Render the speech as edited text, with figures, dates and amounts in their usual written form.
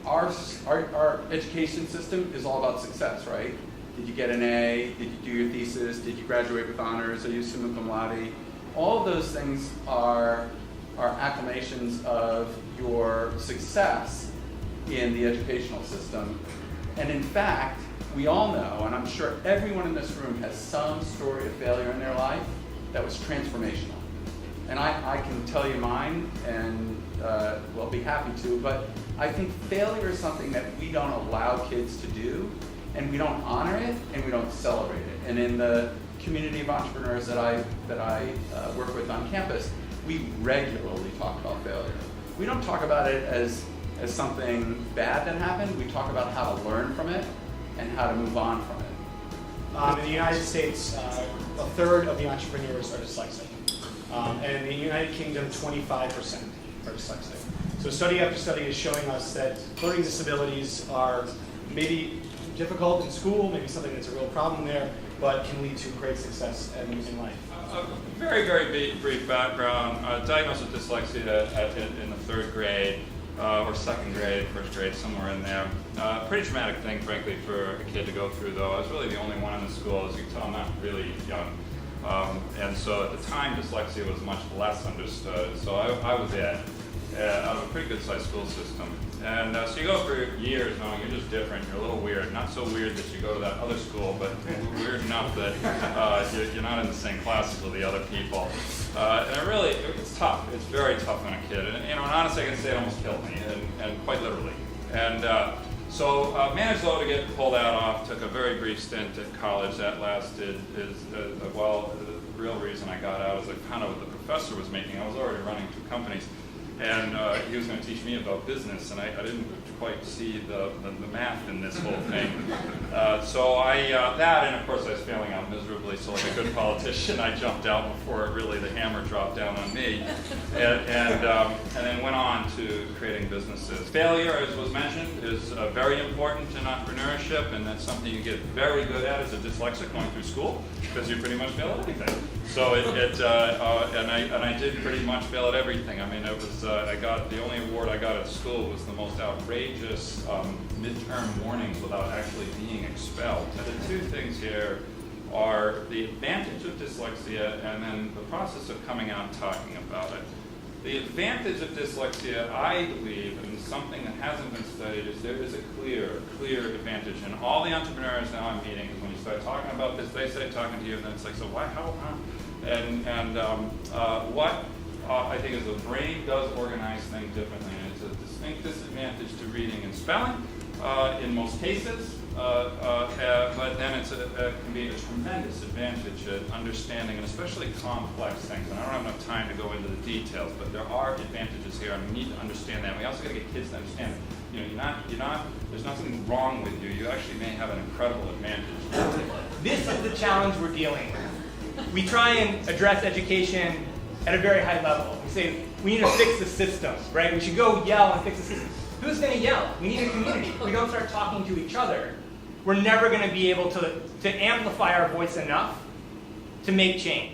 our education system is all about success, right? Did you get an A? Did you do your thesis? Did you graduate with honors? Are you summa cum laude? All of those things are acclamations of your success in the educational system. And in fact, we all know, and I'm sure everyone in this room has some story of failure in their life that was transformational. And I can tell you mine, and we'll be happy to, but I think failure is something that we don't allow kids to do, and we don't honor it, and we don't celebrate it. And in the community of entrepreneurs that I work with on campus, we regularly talk about failure. We don't talk about it as something bad that happened. We talk about how to learn from it and how to move on from it. In the United States, a third of the entrepreneurs are dyslexic. And in the United Kingdom, 25% are dyslexic. So study after study is showing us that learning disabilities are maybe difficult in school, maybe something that's a real problem there, but can lead to great success in life. Very, very brief background. Diagnosed with dyslexia in the third grade, or second grade, first grade, somewhere in there. Pretty traumatic thing, frankly, for a kid to go through, though. I was really the only one in the school. As you can tell, I'm not really young. And so at the time, dyslexia was much less understood. So I was it, out of a pretty good-sized school system. And so you go for years knowing you're just different, you're a little weird. Not so weird that you go to that other school, but weird enough that you're not in the same classes with the other people. And it's tough. It's very tough on a kid. And honestly, I can say it almost killed me, and quite literally. And so managed though to get pulled out off, took a very brief stint at college that lasted, the real reason I got out is I found out what the professor was making. I was already running 2 companies. And he was going to teach me about business, and I didn't quite see the math in this whole thing. So that, and of course I was failing out miserably, so like a good politician, I jumped out before really the hammer dropped down on me, and then went on to creating businesses. Failure, as was mentioned, is very important in entrepreneurship, and that's something you get very good at as a dyslexic going through school, because you pretty much fail at everything. So and I did pretty much fail at everything. I mean, it was the only award I got at school was the most outrageous midterm warnings without actually being expelled. And the 2 things here are the advantage of dyslexia and then the process of coming out and talking about it. The advantage of dyslexia, I believe, and something that hasn't been studied, is there is a clear advantage. And all the entrepreneurs now I'm meeting, is when you start talking about this, they start talking to you, and then it's like, so why, how, huh? What I think is the brain does organize things differently, and it's a distinct disadvantage to reading and spelling in most cases, but then it can be a tremendous advantage at understanding, and especially complex things. And I don't have enough time to go into the details, but there are advantages here, and we need to understand that. We also got to get kids to understand it. You're not. There's nothing wrong with you. You actually may have an incredible advantage. This is the challenge we're dealing with. We try and address education at a very high level. We say we need to fix the system, right? We should go yell and fix the system. Who's going to yell? We need a community. If we don't start talking to each other, we're never going to be able to amplify our voice enough to make change.